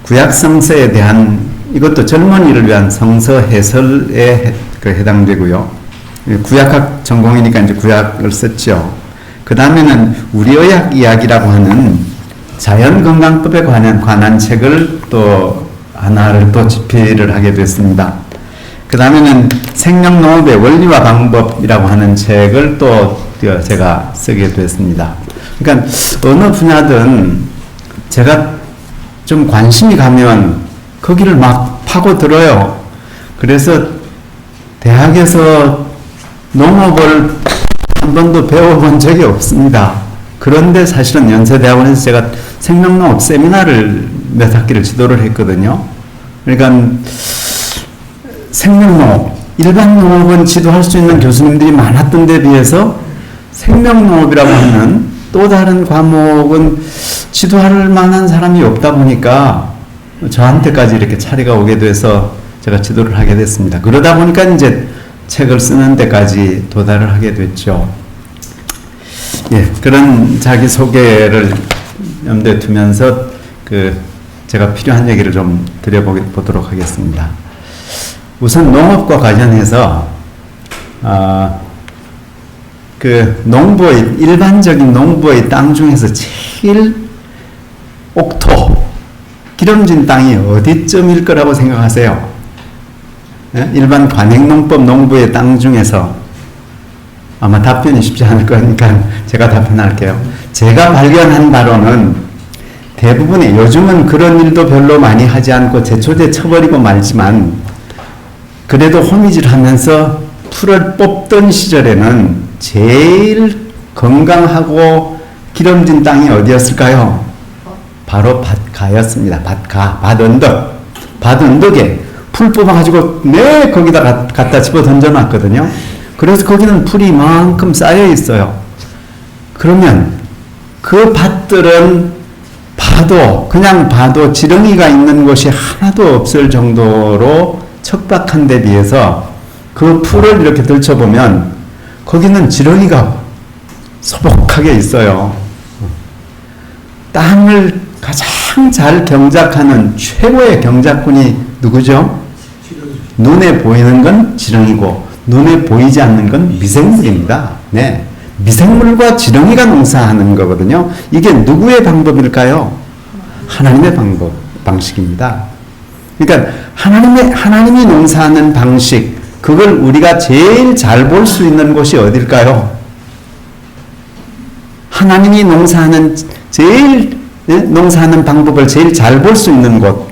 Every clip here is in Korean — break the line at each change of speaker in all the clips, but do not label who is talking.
구약 성서에 대한 이것도 젊은이를 위한 성서 해설에 해당되고요. 구약학 전공이니까 이제 구약을 썼죠. 그 다음에는 우리 의학 이야기라고 하는 자연건강법에 관한 책을 또 하나를 또 집필을 하게 됐습니다. 그 다음에는 생명농업의 원리와 방법이라고 하는 책을 또 제가 쓰게 됐습니다. 그러니까 어느 분야든 제가 좀 관심이 가면 거기를 막 파고들어요. 그래서 대학에서 농업을 한 번도 배워본 적이 없습니다. 그런데 사실은 연세대학원에서 제가 생명농업 세미나를 몇 학기를 지도를 했거든요. 그러니까 생명농업, 일반 농업은 지도할 수 있는 교수님들이 많았던 데 비해서 생명농업이라고 하는 또 다른 과목은 지도할 만한 사람이 없다 보니까 저한테까지 이렇게 차례가 오게 돼서 제가 지도를 하게 됐습니다. 그러다 보니까 이제 책을 쓰는 데까지 도달을 하게 됐죠. 예, 그런 자기소개를 염두에 두면서 제가 필요한 얘기를 좀 드려보도록 하겠습니다. 우선 농업과 관련해서 일반적인 농부의 땅 중에서 제일 옥토, 기름진 땅이 어디쯤일 거라고 생각하세요? 예? 일반 관행농법 농부의 땅 중에서 아마 답변이 쉽지 않을 거니까 제가 답변할게요. 제가 발견한 바로는 대부분의, 요즘은 그런 일도 별로 많이 하지 않고 제초제 쳐버리고 말지만 그래도 호미질 하면서 풀을 뽑던 시절에는 제일 건강하고 기름진 땅이 어디였을까요? 바로 밭가였습니다. 밭언덕. 밭언덕에 풀 뽑아가지고 거기다 갖다 집어 던져놨거든요. 그래서 거기는 풀이 이만큼 쌓여 있어요. 그러면 그 밭들은 그냥 봐도 지렁이가 있는 곳이 하나도 없을 정도로 척박한 데 비해서 그 풀을 이렇게 들춰보면 거기는 지렁이가 소복하게 있어요. 땅을 가장 잘 경작하는 최고의 경작꾼이 누구죠? 눈에 보이는 건 지렁이고 눈에 보이지 않는 건 미생물입니다. 네. 미생물과 지렁이가 농사하는 거거든요. 이게 누구의 방법일까요? 하나님의 방식입니다. 그러니까 하나님이 농사하는 방식, 그걸 우리가 제일 잘 볼 수 있는 곳이 어딜까요? 하나님이 농사하는 방법을 제일 잘 볼 수 있는 곳,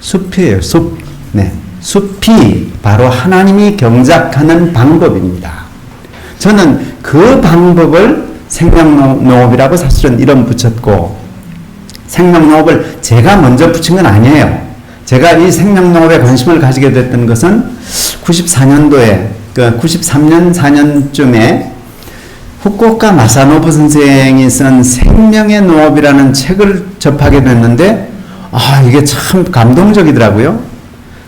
숲이에요. 숲. 네. 숲이 바로 하나님이 경작하는 방법입니다. 저는 그 방법을 생명농업이라고 사실은 이름 붙였고, 생명농업을 제가 먼저 붙인 건 아니에요. 제가 이 생명농업에 관심을 가지게 됐던 것은 94년도에, 93년, 4년쯤에 후쿠오카 마사노부 선생이 쓴 생명의 농업이라는 책을 접하게 됐는데, 이게 참 감동적이더라고요.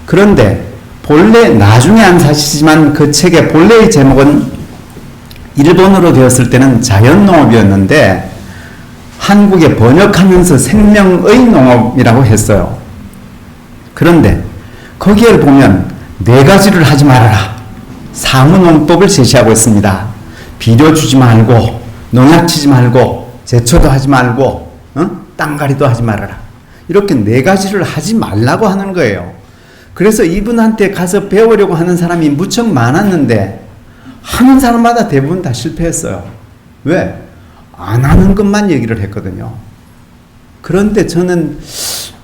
그런데 본래, 나중에 안 사시지만 그 책의 본래의 제목은 일본어로 되었을 때는 자연농업이었는데 한국에 번역하면서 생명의 농업이라고 했어요. 그런데 거기에 보면 4가지를 하지 말아라. 사무농법을 제시하고 있습니다. 비료 주지 말고, 농약 치지 말고, 제초도 하지 말고, 땅가리도 하지 말아라. 이렇게 4가지를 하지 말라고 하는 거예요. 그래서 이분한테 가서 배우려고 하는 사람이 무척 많았는데 하는 사람마다 대부분 다 실패했어요. 왜? 안 하는 것만 얘기를 했거든요. 그런데 저는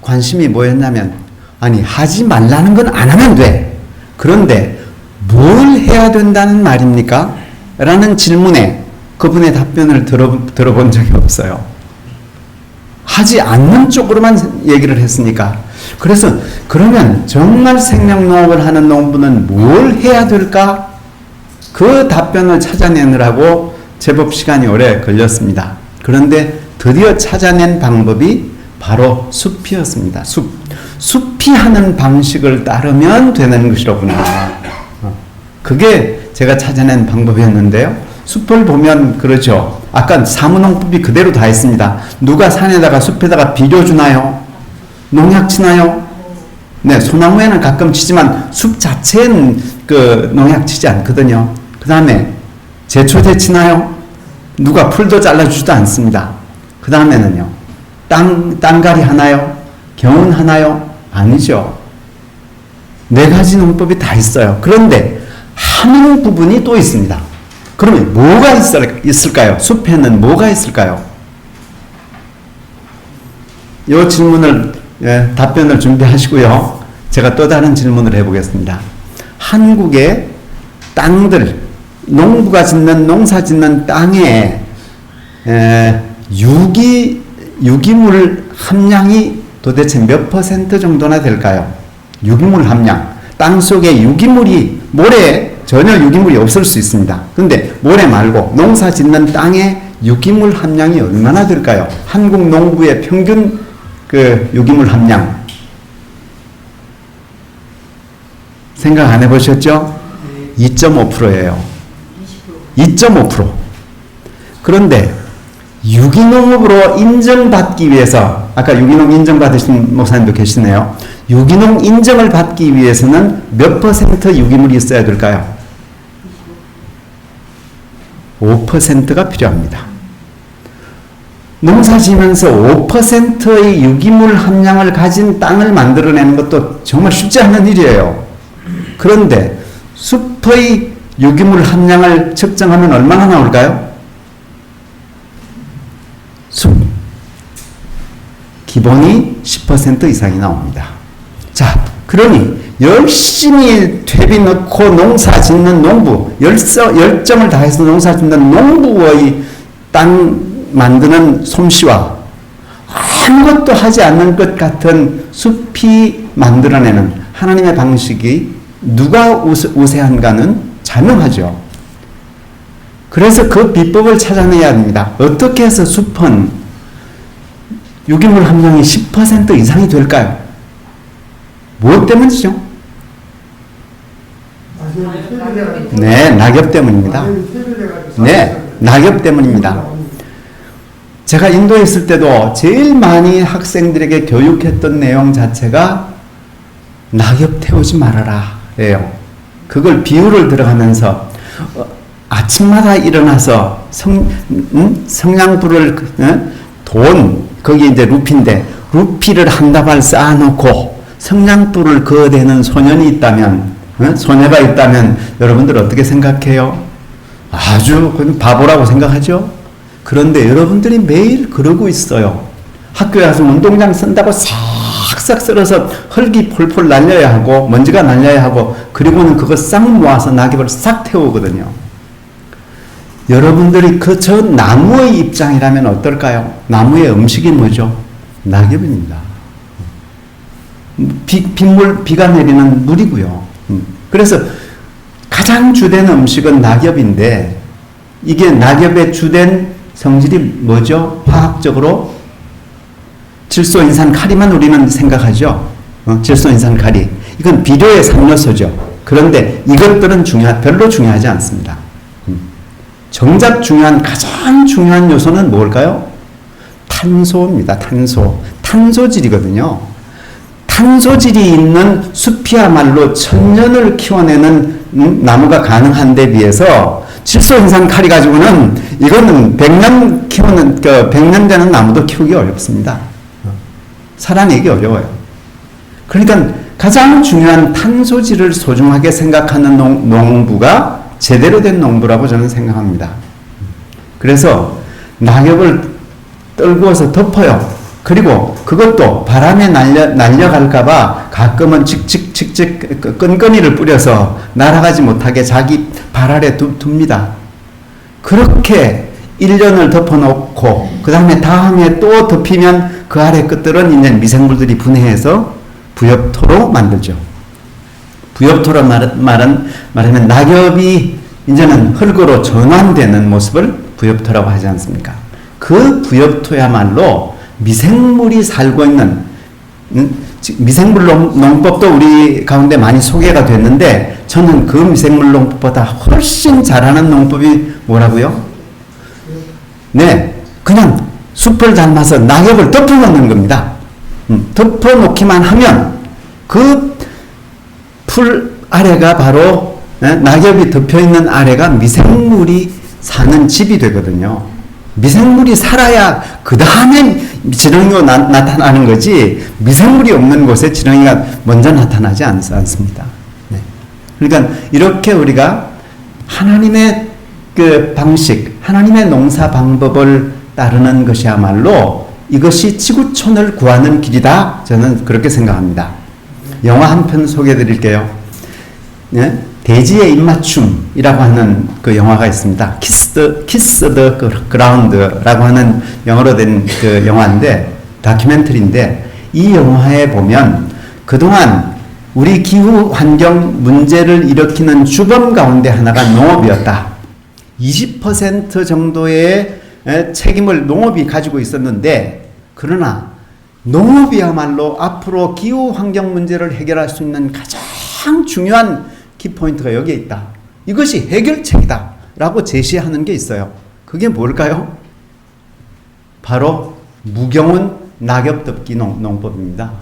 관심이 뭐였냐면, 하지 말라는 건 안 하면 돼. 그런데 뭘 해야 된다는 말입니까? 라는 질문에 그분의 답변을 들어본 적이 없어요. 하지 않는 쪽으로만 얘기를 했으니까. 그래서 그러면 정말 생명농업을 하는 농부는 뭘 해야 될까? 그 답변을 찾아내느라고 제법 시간이 오래 걸렸습니다. 그런데 드디어 찾아낸 방법이 바로 숲이었습니다. 숲이 하는 방식을 따르면 되는 것이로구나. 그게 제가 찾아낸 방법이었는데요. 숲을 보면 그렇죠. 아까 사무농법이 그대로 다 있습니다. 누가 산에다가 숲에다가 비료 주나요? 농약 치나요? 네, 소나무에는 가끔 치지만 숲 자체는 그 농약 치지 않거든요. 그 다음에 제초제 치나요? 누가 풀도 잘라주지도 않습니다. 그 다음에는요, 땅갈이 하나요? 경운 하나요? 아니죠. 4가지 농법이 다 있어요. 그런데 하는 부분이 또 있습니다. 그러면 뭐가 있을까요? 숲에는 뭐가 있을까요? 이 질문을 답변을 준비하시고요. 제가 또 다른 질문을 해보겠습니다. 한국의 땅들, 농부가 짓는 농사 짓는 땅에 유기물 함량이 도대체 몇 % 정도나 될까요? 유기물 함량. 땅 속에 유기물이 모래에 전혀 유기물이 없을 수 있습니다. 근데 모래 말고 농사 짓는 땅에 유기물 함량이 얼마나 될까요? 한국 농부의 평균 그 유기물 함량 생각 안 해보셨죠? 2.5%예요. 2.5%. 그런데 유기농업으로 인정받기 위해서, 아까 유기농 인정받으신 목사님도 계시네요. 유기농 인정을 받기 위해서는 몇 % 유기물이 있어야 될까요? 5%가 필요합니다. 농사 지면서 5%의 유기물 함량을 가진 땅을 만들어내는 것도 정말 쉽지 않은 일이에요. 그런데 숲의 유기물 함량을 측정하면 얼마나 나올까요? 숲. 기본이 10% 이상이 나옵니다. 자, 그러니 열심히 퇴비 넣고 농사 짓는 농부, 열정을 다해서 농사 짓는 농부의 땅 만드는 솜씨와 아무것도 하지 않는 것 같은 숲이 만들어내는 하나님의 방식이 누가 우세한가는 자명하죠. 그래서 그 비법을 찾아내야 합니다. 어떻게 해서 숲은 유기물 함량이 10% 이상이 될까요? 무엇 때문이죠? 네, 낙엽 때문입니다. 네, 낙엽 때문입니다. 제가 인도에 있을 때도 제일 많이 학생들에게 교육했던 내용 자체가 낙엽 태우지 말아라 예요. 그걸 비유를 들어가면서 아침마다 일어나서 성냥불을 거기 이제 루피인데 루피를 한 다발 쌓아놓고 성냥불을 그어대는 소년이 있다면, 소녀가 있다면 여러분들 어떻게 생각해요? 아주 바보라고 생각하죠? 그런데 여러분들이 매일 그러고 있어요. 학교에 가서 운동장 쓴다고 싹싹 쓸어서 흙이 폴폴 날려야 하고 먼지가 날려야 하고 그리고는 그거 싹 모아서 낙엽을 싹 태우거든요. 여러분들이 저 나무의 입장이라면 어떨까요? 나무의 음식이 뭐죠? 낙엽입니다. 비가 내리는 물이고요. 그래서 가장 주된 음식은 낙엽인데 이게 낙엽의 주된 성질이 뭐죠? 화학적으로 질소인산칼리만 우리는 생각하죠. 질소인산칼리. 이건 비료의 3요소죠. 그런데 이것들은 별로 중요하지 않습니다. 정작 가장 중요한 요소는 뭘까요? 탄소입니다. 탄소질이거든요. 탄소질이 있는 숲이야말로 천년을 키워내는 나무가 가능한 데 비해서 질소인산칼리 가지고는 이거는 100년 키우는 100년 되는 나무도 키우기 어렵습니다. 살아내기 어려워요. 그러니까 가장 중요한 탄소질을 소중하게 생각하는 농부가 제대로 된 농부라고 저는 생각합니다. 그래서 낙엽을 떨구어서 덮어요. 그리고 그것도 바람에 날려갈까봐 가끔은 칙칙칙칙 끈끈이를 뿌려서 날아가지 못하게 자기 발 아래 둡니다. 그렇게 1년을 덮어놓고 그 다음에 또 덮이면 그 아래 끝들은 이제 미생물들이 분해해서 부엽토로 만들죠. 부엽토로 말하면 낙엽이 이제는 흙으로 전환되는 모습을 부엽토라고 하지 않습니까? 그 부엽토야말로 미생물이 살고 있는 미생물 농법도 우리 가운데 많이 소개가 됐는데 저는 그 미생물 농법보다 훨씬 잘하는 농법이 뭐라고요? 네, 그냥 숲을 닮아서 낙엽을 덮어놓는 겁니다. 덮어놓기만 하면 그 풀 아래가 바로 낙엽이 덮여있는 아래가 미생물이 사는 집이 되거든요. 미생물이 살아야 그 다음에 지렁이가 나타나는 거지 미생물이 없는 곳에 지렁이가 먼저 나타나지 않습니다. 네. 그러니까 이렇게 우리가 하나님의 그 방식, 하나님의 농사 방법을 따르는 것이야말로 이것이 지구촌을 구하는 길이다. 저는 그렇게 생각합니다. 영화 한 편 소개해 드릴게요. 네? 대지의 입맞춤이라고 하는 그 영화가 있습니다. 키스 더 그라운드라고 하는 영어로 된 그 영화인데, 다큐멘터리인데, 이 영화에 보면 그동안 우리 기후 환경 문제를 일으키는 주범 가운데 하나가 농업이었다. 20% 정도의 책임을 농업이 가지고 있었는데, 그러나 농업이야말로 앞으로 기후 환경 문제를 해결할 수 있는 가장 중요한 키포인트가 여기에 있다. 이것이 해결책이다 라고 제시하는 게 있어요. 그게 뭘까요? 바로 무경운 낙엽덮기 농법입니다.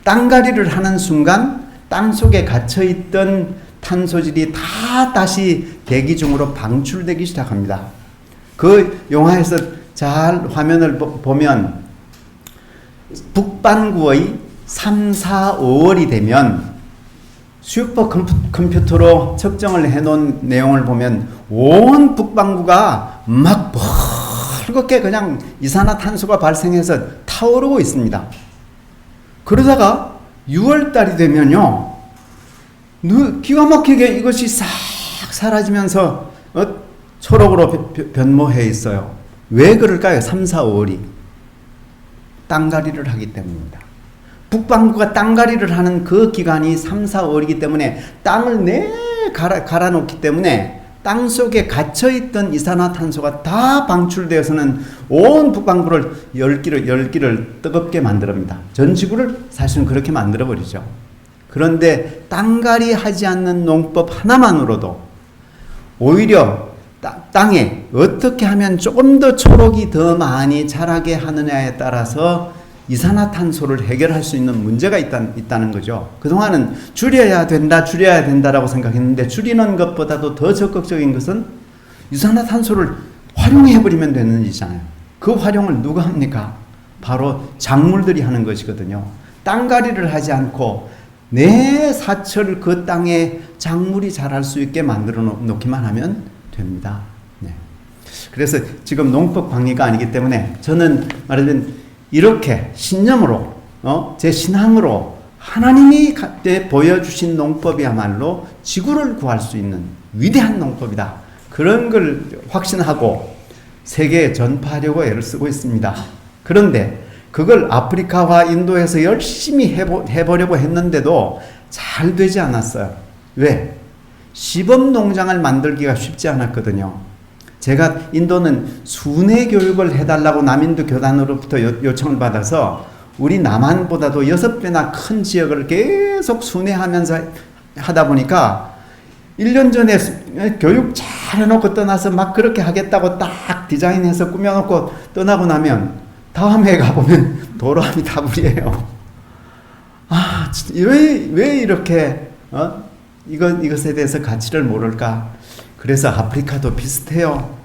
땅갈이를 하는 순간 땅속에 갇혀있던 탄소질이 다 다시 대기 중으로 방출되기 시작합니다. 그 영화에서 잘 화면을 보면 북반구의 3, 4, 5월이 되면 슈퍼 컴퓨터로 측정을 해놓은 내용을 보면 온 북반구가 막 붉게 그냥 이산화탄소가 발생해서 타오르고 있습니다. 그러다가 6월달이 되면요, 기가 막히게 이것이 싹 사라지면서 초록으로 변모해 있어요. 왜 그럴까요? 3, 4, 5월이 땅갈이를 하기 때문입니다. 북반구가 땅갈이를 하는 그 기간이 3, 4, 5월이기 때문에 땅을 갈아놓기 때문에 땅 속에 갇혀있던 이산화탄소가 다 방출되어서는 온 북반구를 열기를 뜨겁게 만듭니다. 전 지구를 사실은 그렇게 만들어버리죠. 그런데 땅갈이 하지 않는 농법 하나만으로도 오히려 땅에 어떻게 하면 조금 더 초록이 더 많이 자라게 하느냐에 따라서 이산화탄소를 해결할 수 있는 문제가 있다는 거죠. 그동안은 줄여야 된다라고 생각했는데 줄이는 것보다도 더 적극적인 것은 이산화탄소를 활용해버리면 되는 일이잖아요. 그 활용을 누가 합니까? 바로 작물들이 하는 것이거든요. 땅갈이를 하지 않고 내 사철 그 땅에 작물이 자랄 수 있게 만들어 놓기만 하면 됩니다. 네. 그래서 지금 농법 강의가 아니기 때문에 저는 말하자면 이렇게 신념으로 제 신앙으로 하나님이 보여주신 농법이야말로 지구를 구할 수 있는 위대한 농법이다. 그런 걸 확신하고 세계에 전파하려고 애를 쓰고 있습니다. 그런데 그걸 아프리카와 인도에서 열심히 해보려고 했는데도 잘 되지 않았어요. 왜? 시범농장을 만들기가 쉽지 않았거든요. 제가 인도는 순회 교육을 해달라고 남인도 교단으로부터 요청을 받아서 우리 남한보다도 6배나 큰 지역을 계속 순회하면서 하다 보니까 1년 전에 교육 잘 해놓고 떠나서 막 그렇게 하겠다고 딱 디자인해서 꾸며놓고 떠나고 나면 다음 해 가보면 도로함이 다불이에요. 아, 왜 이렇게 이것에 대해서 가치를 모를까? 그래서 아프리카도 비슷해요.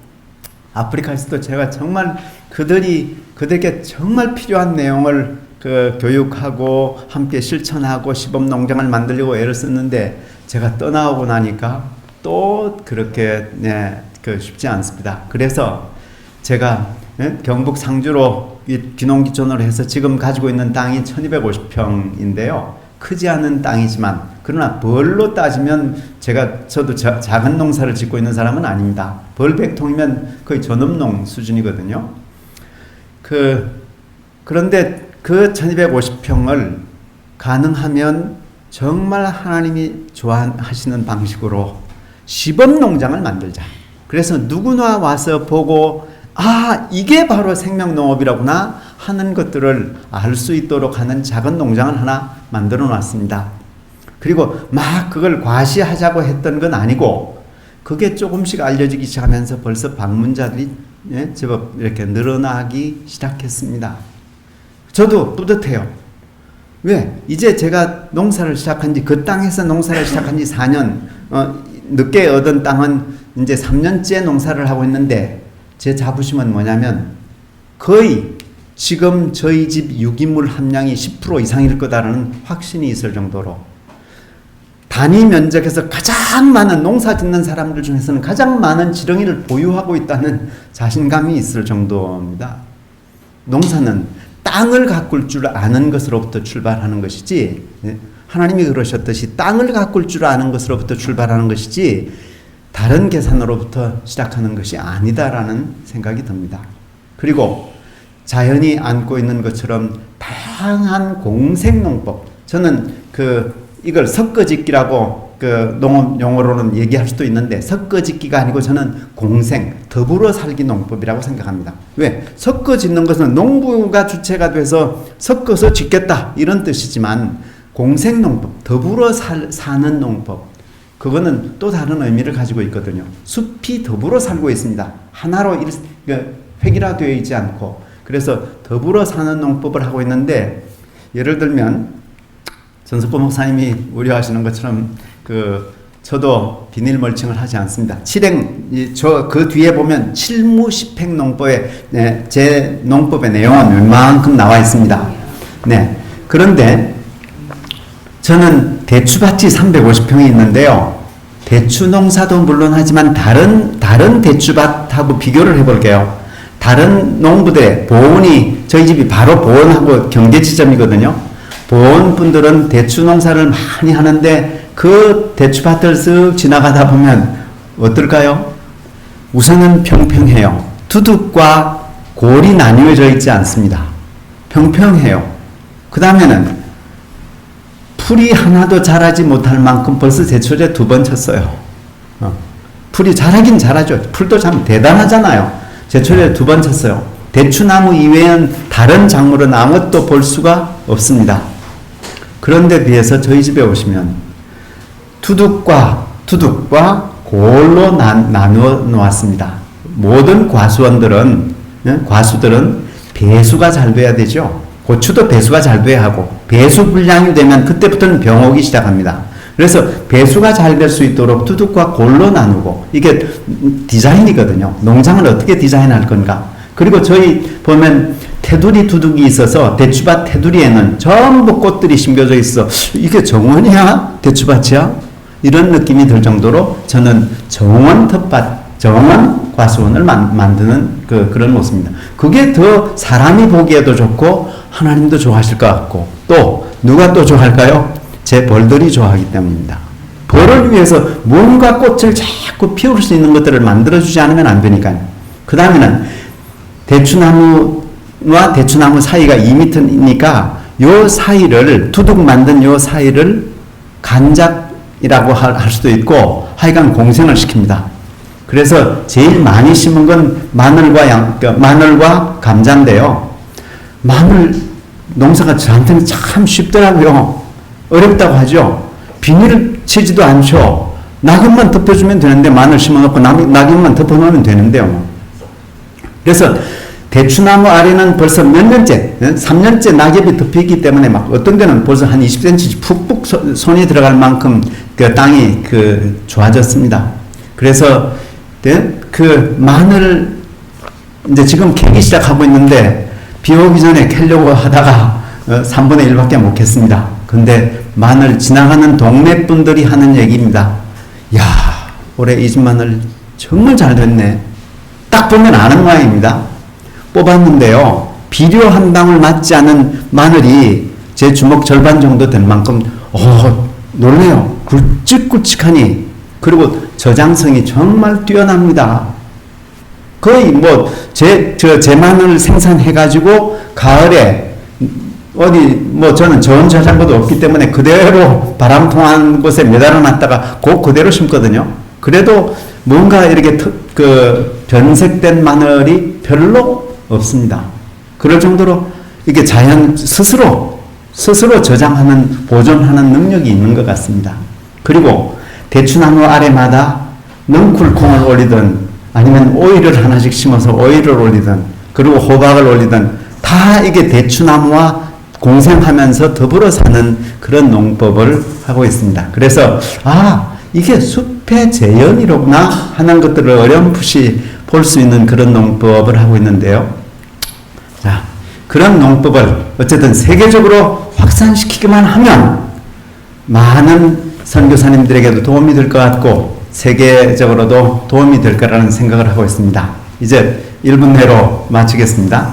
아프리카에서도 제가 정말 그들에게 정말 필요한 내용을 교육하고 함께 실천하고 시범 농장을 만들려고 애를 썼는데 제가 떠나오고 나니까 또 그렇게 쉽지 않습니다. 그래서 제가 경북 상주로 귀농귀촌으로 해서 지금 가지고 있는 땅이 1250평인데요. 크지 않은 땅이지만 그러나 벌로 따지면 저도 작은 농사를 짓고 있는 사람은 아닙니다. 벌 100통이면 거의 전업농 수준이거든요. 그런데 그 1250평을 가능하면 정말 하나님이 좋아하시는 방식으로 시범 농장을 만들자. 그래서 누구나 와서 보고 이게 바로 생명농업이라구나 하는 것들을 알 수 있도록 하는 작은 농장을 하나 만들어 놨습니다. 그리고 막 그걸 과시하자고 했던 건 아니고 그게 조금씩 알려지기 시작하면서 벌써 방문자들이 제법 이렇게 늘어나기 시작했습니다. 저도 뿌듯해요. 왜? 이제 제가 농사를 시작한 지, 그 땅에서 농사를 시작한 지 4년, 늦게 얻은 땅은 이제 3년째 농사를 하고 있는데 제 자부심은 뭐냐면 거의 지금 저희 집 유기물 함량이 10% 이상일 거다라는 확신이 있을 정도로 단위 면적에서 가장 많은 농사 짓는 사람들 중에서는 가장 많은 지렁이를 보유하고 있다는 자신감이 있을 정도입니다. 농사는 땅을 가꿀 줄 아는 것으로부터 출발하는 것이지, 하나님이 그러셨듯이 땅을 가꿀 줄 아는 것으로부터 출발하는 것이지 다른 계산으로부터 시작하는 것이 아니다라는 생각이 듭니다. 그리고 자연이 안고 있는 것처럼 다양한 공생농법, 저는 이걸 섞어짓기라고 농업 용어로는 얘기할 수도 있는데 섞어짓기가 아니고 저는 공생, 더불어 살기 농법이라고 생각합니다. 왜? 섞어짓는 것은 농부가 주체가 돼서 섞어서 짓겠다 이런 뜻이지만 공생농법, 더불어 사는 농법, 그거는 또 다른 의미를 가지고 있거든요. 숲이 더불어 살고 있습니다. 하나로 획일화되어 있지 않고, 그래서 더불어 사는 농법을 하고 있는데, 예를 들면 전석구 목사님이 우려하시는 것처럼 저도 비닐 멀칭을 하지 않습니다. 그 뒤에 보면 칠무십행 농법에 제 농법의 내용은 웬만큼 나와 있습니다. 네. 그런데 저는 대추밭이 350평이 있는데요. 대추 농사도 물론 하지만 다른 대추밭하고 비교를 해볼게요. 다른 농부들의 보온이, 저희 집이 바로 보온하고 경계 지점이거든요. 보온분들은 대추 농사를 많이 하는데 그 대추밭을 쓱 지나가다 보면 어떨까요? 우선은 평평해요. 두둑과 골이 나뉘어져 있지 않습니다. 평평해요. 그 다음에는 풀이 하나도 자라지 못할 만큼 벌써 제초제 2번 쳤어요. 풀이 자라긴 자라죠. 풀도 참 대단하잖아요. 제초제 2번 쳤어요. 대추나무 이외에는 다른 작물은 아무것도 볼 수가 없습니다. 그런데 비해서 저희 집에 오시면 두둑과 골로 나누어 놓았습니다. 모든 과수들은 배수가 잘 돼야 되죠. 고추도 배수가 잘 돼야 하고, 배수 불량이 되면 그때부터는 병 오기 시작합니다. 그래서 배수가 잘 될 수 있도록 두둑과 골로 나누고, 이게 디자인이거든요. 농장을 어떻게 디자인할 건가. 그리고 저희 보면 테두리 두둑이 있어서 대추밭 테두리에는 전부 꽃들이 심겨져 있어. 이게 정원이야? 대추밭이야? 이런 느낌이 들 정도로 저는 정원 텃밭, 정원 과수원을 만드는 그런 모습입니다. 그게 더 사람이 보기에도 좋고 하나님도 좋아하실 것 같고, 또 누가 또 좋아할까요? 제 벌들이 좋아하기 때문입니다. 벌을 위해서 뭔가 꽃을 자꾸 피울 수 있는 것들을 만들어주지 않으면 안 되니까요. 그 다음에는 대추나무와 대추나무 사이가 2m니까 요 사이를, 두둑 만든 요 사이를 간작이라고 할 수도 있고, 하여간 공생을 시킵니다. 그래서 제일 많이 심은 건 마늘과 감자인데요. 마늘 농사가 저한테는 참 쉽더라고요. 어렵다고 하죠. 비닐을 치지도 않죠. 낙엽만 덮어주면 되는데, 마늘 심어놓고 낙엽만 덮어놓으면 되는데요. 그래서 대추나무 아래는 벌써 몇 년째, 3년째 낙엽이 덮이기 때문에 막 어떤 데는 벌써 한 20cm 푹푹 손이 들어갈 만큼 그 땅이 좋아졌습니다. 그래서 그 마늘 이제 지금 캐기 시작하고 있는데 비 오기 전에 캐려고 하다가 3분의 1밖에 못 캤습니다. 근데 마늘 지나가는 동네 분들이 하는 얘기입니다. 야, 올해 이 집 마늘 정말 잘 됐네. 딱 보면 아는 모양입니다. 뽑았는데요, 비료 한 방울 맞지 않은 마늘이 제 주먹 절반 정도 될 만큼 놀래요. 굵직굵직하니, 그리고 저장성이 정말 뛰어납니다. 거의 제 마늘 생산해가지고 가을에 저는 저온 저장고도 없기 때문에 그대로 바람 통한 곳에 매달아 놨다가 그대로 심거든요. 그래도 뭔가 이렇게 변색된 마늘이 별로 없습니다. 그럴 정도로 이게 자연 스스로 저장하는, 보존하는 능력이 있는 것 같습니다. 그리고 대추나무 아래마다 넝쿨콩을 올리든 아니면 오이를 하나씩 심어서 오이를 올리든 그리고 호박을 올리든 다 이게 대추나무와 공생하면서 더불어 사는 그런 농법을 하고 있습니다. 그래서 이게 숲의 재현이로구나 하는 것들을 어렴풋이 볼 수 있는 그런 농법을 하고 있는데요. 자, 그런 농법을 어쨌든 세계적으로 확산시키기만 하면 많은 선교사님들에게도 도움이 될 것 같고 세계적으로도 도움이 될 거라는 생각을 하고 있습니다. 이제 1분 내로 마치겠습니다.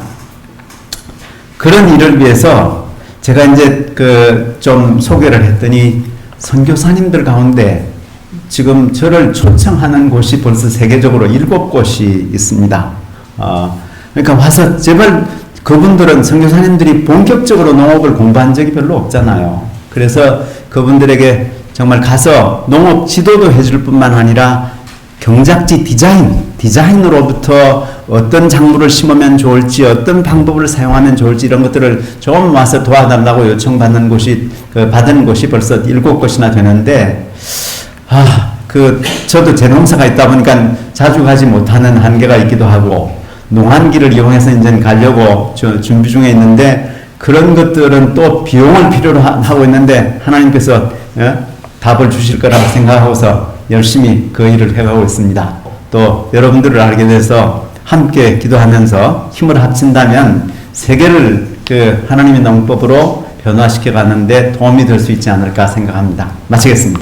그런 일을 위해서 제가 이제 좀 소개를 했더니 선교사님들 가운데 지금 저를 초청하는 곳이 벌써 세계적으로 7곳이 있습니다. 그러니까 와서 제발 그분들은 선교사님들이 본격적으로 농업을 공부한 적이 별로 없잖아요. 그래서 그분들에게 정말 가서 농업 지도도 해줄 뿐만 아니라 경작지 디자인으로부터 어떤 작물을 심으면 좋을지, 어떤 방법을 사용하면 좋을지 이런 것들을 좀 와서 도와달라고 요청받는 곳이, 받은 곳이 벌써 7곳이나 되는데, 저도 제 농사가 있다 보니까 자주 가지 못하는 한계가 있기도 하고, 농한기를 이용해서 이제 가려고 준비 중에 있는데, 그런 것들은 또 비용을 필요로 하고 있는데, 하나님께서 답을 주실 거라고 생각하고서 열심히 그 일을 해가고 있습니다. 또 여러분들을 알게 돼서 함께 기도하면서 힘을 합친다면 세계를 하나님의 농법으로 변화시켜 가는데 도움이 될 수 있지 않을까 생각합니다. 마치겠습니다.